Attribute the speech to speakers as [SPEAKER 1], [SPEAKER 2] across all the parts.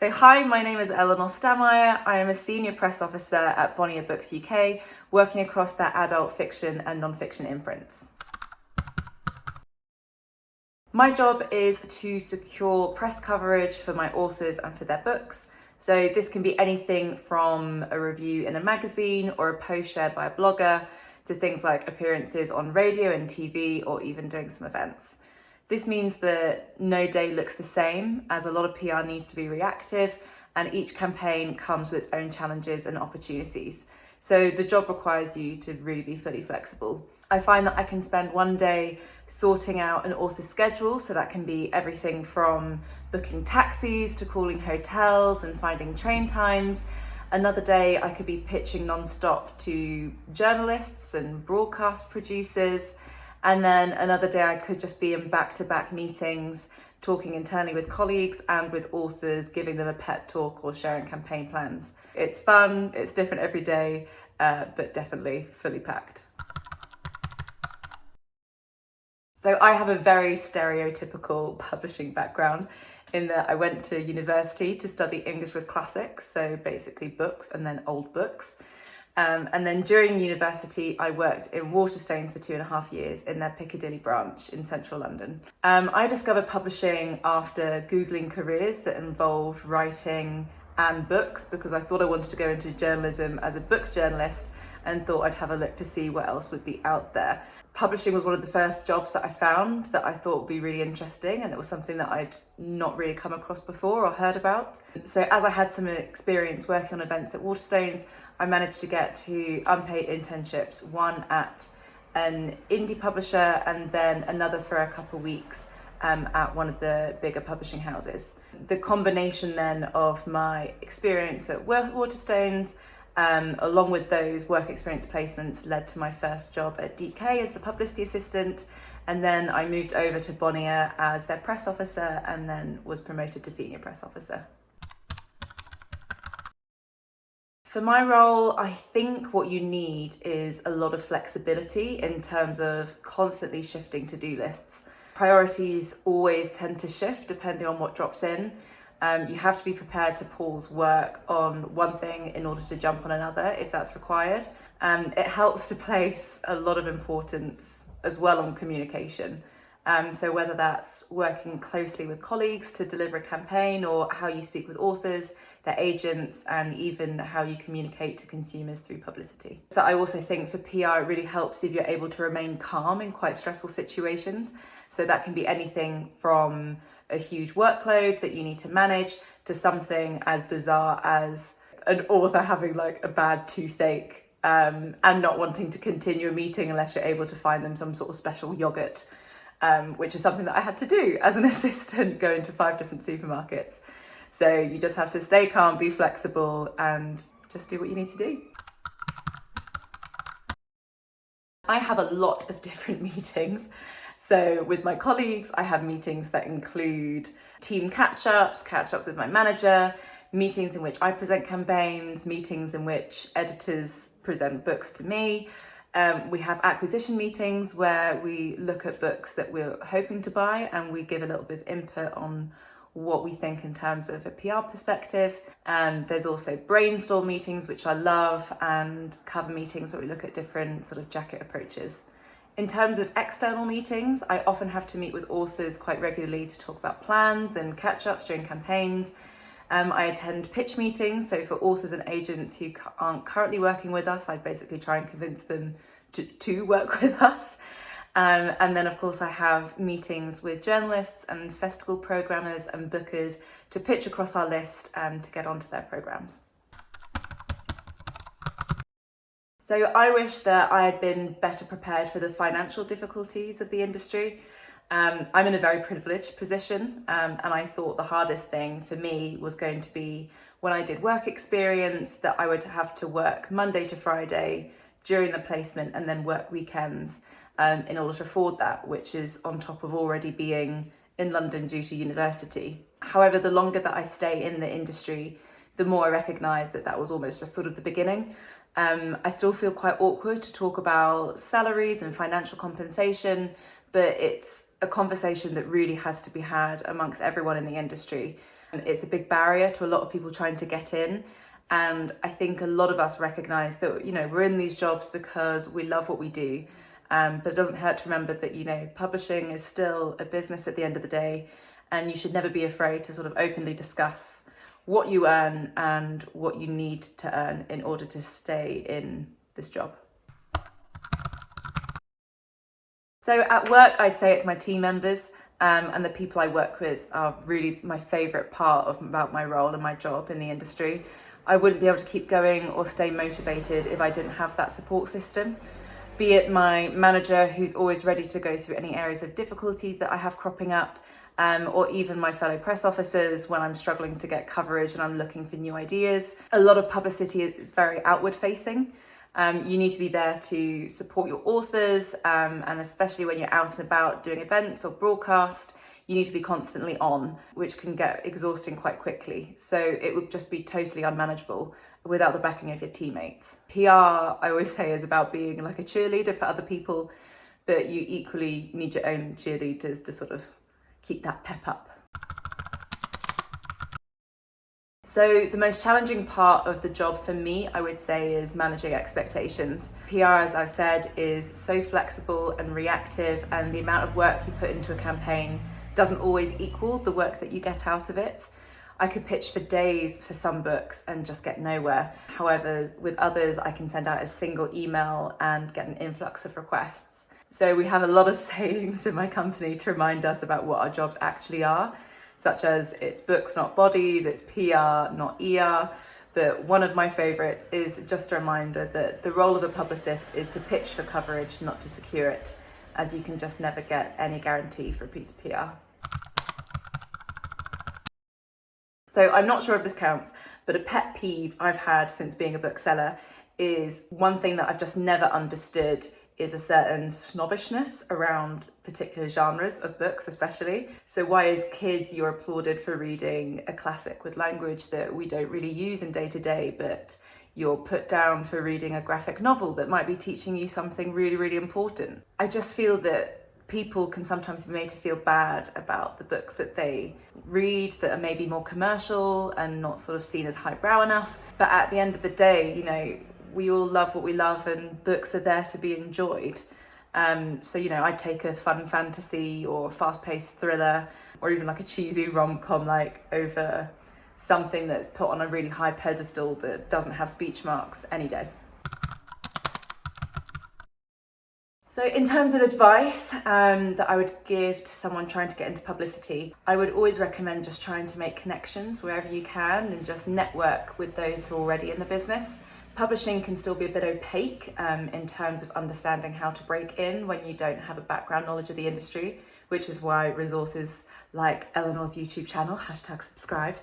[SPEAKER 1] So hi, my name is Eleanor Stammeijer. I am a senior press officer at Bonnier Books UK, working across their adult fiction and non-fiction imprints. My job is to secure press coverage for my authors and for their books. So this can be anything from a review in a magazine or a post shared by a blogger to things like appearances on radio and TV or even doing some events. This means that no day looks the same, as a lot of PR needs to be reactive and each campaign comes with its own challenges and opportunities. So the job requires you to really be fully flexible. I find that I can spend one day sorting out an author's schedule, so that can be everything from booking taxis to calling hotels and finding train times. Another day I could be pitching non-stop to journalists and broadcast producers. And then another day I could just be in back-to-back meetings, talking internally with colleagues and with authors, giving them a pep talk or sharing campaign plans. It's fun, it's different every day, but definitely fully packed. So I have a very stereotypical publishing background in that I went to university to study English with classics, so basically books and then old books. And then during university, I worked in Waterstones for 2.5 years in their Piccadilly branch in central London. I discovered publishing after Googling careers that involved writing and books, because I thought I wanted to go into journalism as a book journalist and thought I'd have a look to see what else would be out there. Publishing was one of the first jobs that I found that I thought would be really interesting, and it was something that I'd not really come across before or heard about. So as I had some experience working on events at Waterstones, I managed to get 2 unpaid internships, one at an indie publisher and then another for a couple of weeks at one of the bigger publishing houses. The combination then of my experience at Waterstones along with those work experience placements led to my first job at DK as the publicity assistant, and then I moved over to Bonnier as their press officer and then was promoted to senior press officer. For my role, I think what you need is a lot of flexibility in terms of constantly shifting to-do lists. Priorities always tend to shift depending on what drops in. You have to be prepared to pause work on one thing in order to jump on another if that's required. It helps to place a lot of importance as well on communication. So whether that's working closely with colleagues to deliver a campaign, or how you speak with authors, their agents, and even how you communicate to consumers through publicity. But I also think for PR, it really helps if you're able to remain calm in quite stressful situations. So that can be anything from a huge workload that you need to manage to something as bizarre as an author having like a bad toothache and not wanting to continue a meeting unless you're able to find them some sort of special yogurt, which is something that I had to do as an assistant going to 5 different supermarkets. So you just have to stay calm, be flexible, and just do what you need to do. I have a lot of different meetings. So with my colleagues, I have meetings that include team catch-ups with my manager, meetings in which I present campaigns, meetings in which editors present books to me. We have acquisition meetings where we look at books that we're hoping to buy and we give a little bit of input on what we think in terms of a PR perspective. And there's also brainstorm meetings, which I love, and cover meetings where we look at different sort of jacket approaches. In terms of external meetings, I often have to meet with authors quite regularly to talk about plans and catch-ups during campaigns. I attend pitch meetings, so for authors and agents who aren't currently working with us, I basically try and convince them to work with us. And then of course I have meetings with journalists and festival programmers and bookers to pitch across our list and to get onto their programs. So I wish that I had been better prepared for the financial difficulties of the industry. I'm in a very privileged position, and I thought the hardest thing for me was going to be when I did work experience, that I would have to work Monday to Friday during the placement and then work weekends in order to afford that, which is on top of already being in London due to university. However, the longer that I stay in the industry, the more I recognise that that was almost just sort of the beginning. I still feel quite awkward to talk about salaries and financial compensation, but it's a conversation that really has to be had amongst everyone in the industry. It's a big barrier to a lot of people trying to get in. And I think a lot of us recognise that, we're in these jobs because we love what we do. But it doesn't hurt to remember that, publishing is still a business at the end of the day, and you should never be afraid to sort of openly discuss what you earn and what you need to earn in order to stay in this job. So at work, I'd say it's my team members, and the people I work with are really my favourite part about my role and my job in the industry. I wouldn't be able to keep going or stay motivated if I didn't have that support system. Be it my manager, who's always ready to go through any areas of difficulty that I have cropping up, or even my fellow press officers when I'm struggling to get coverage and I'm looking for new ideas. A lot of publicity is very outward facing. You need to be there to support your authors, and especially when you're out and about doing events or broadcast, you need to be constantly on, which can get exhausting quite quickly. So it would just be totally unmanageable without the backing of your teammates. PR, I always say, is about being like a cheerleader for other people, but you equally need your own cheerleaders to sort of keep that pep up. So the most challenging part of the job for me, I would say, is managing expectations. PR, as I've said, is so flexible and reactive, and the amount of work you put into a campaign doesn't always equal the work that you get out of it. I could pitch for days for some books and just get nowhere. However, with others, I can send out a single email and get an influx of requests. So we have a lot of sayings in my company to remind us about what our jobs actually are, such as it's books, not bodies, it's PR, not ER. But one of my favourites is just a reminder that the role of a publicist is to pitch for coverage, not to secure it, as you can just never get any guarantee for a piece of PR. So I'm not sure if this counts, but a pet peeve I've had since being a bookseller is one thing that I've just never understood is a certain snobbishness around particular genres of books, especially. So why as kids you're applauded for reading a classic with language that we don't really use in day to day, but you're put down for reading a graphic novel that might be teaching you something really, really important. I just feel that people can sometimes be made to feel bad about the books that they read that are maybe more commercial and not sort of seen as highbrow enough. But at the end of the day, we all love what we love, and books are there to be enjoyed. So I'd take a fun fantasy or fast-paced thriller or even like a cheesy rom-com over something that's put on a really high pedestal that doesn't have speech marks any day. So in terms of advice that I would give to someone trying to get into publicity, I would always recommend just trying to make connections wherever you can and just network with those who are already in the business. Publishing can still be a bit opaque in terms of understanding how to break in when you don't have a background knowledge of the industry, which is why resources like Eleanor's YouTube channel, #subscribe,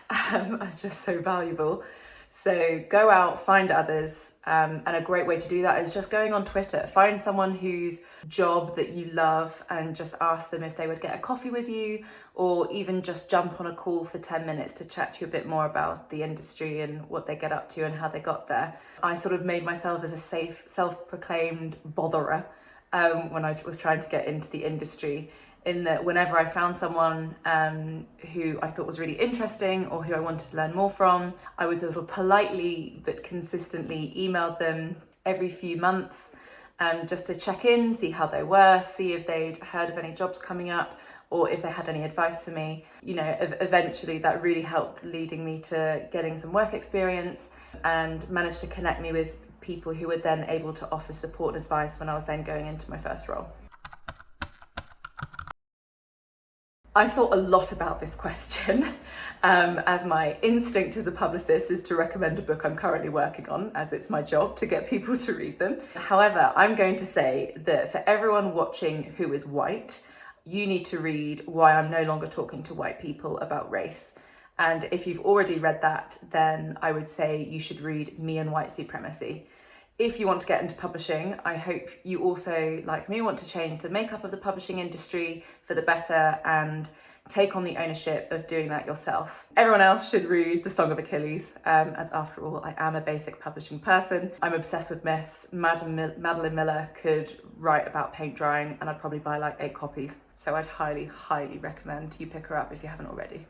[SPEAKER 1] are just so valuable. So go out, find others, and a great way to do that is just going on Twitter. Find someone whose job that you love and just ask them if they would get a coffee with you, or even just jump on a call for 10 minutes to chat to you a bit more about the industry and what they get up to and how they got there. I sort of made myself as a safe, self-proclaimed botherer when I was trying to get into the industry, in that whenever I found someone who I thought was really interesting or who I wanted to learn more from, I would sort of politely but consistently emailed them every few months just to check in, see how they were, see if they'd heard of any jobs coming up or if they had any advice for me. Eventually that really helped leading me to getting some work experience and managed to connect me with people who were then able to offer support and advice when I was then going into my first role. I thought a lot about this question, as my instinct as a publicist is to recommend a book I'm currently working on, as it's my job to get people to read them. However, I'm going to say that for everyone watching who is white, you need to read Why I'm No Longer Talking to White People About Race. And if you've already read that, then I would say you should read Me and White Supremacy. If you want to get into publishing, I hope you also, like me, want to change the makeup of the publishing industry for the better and take on the ownership of doing that yourself. Everyone else should read The Song of Achilles, as after all, I am a basic publishing person. I'm obsessed with myths. Madeline Miller could write about paint drying and I'd probably buy like 8 copies. So I'd highly, highly recommend you pick her up if you haven't already.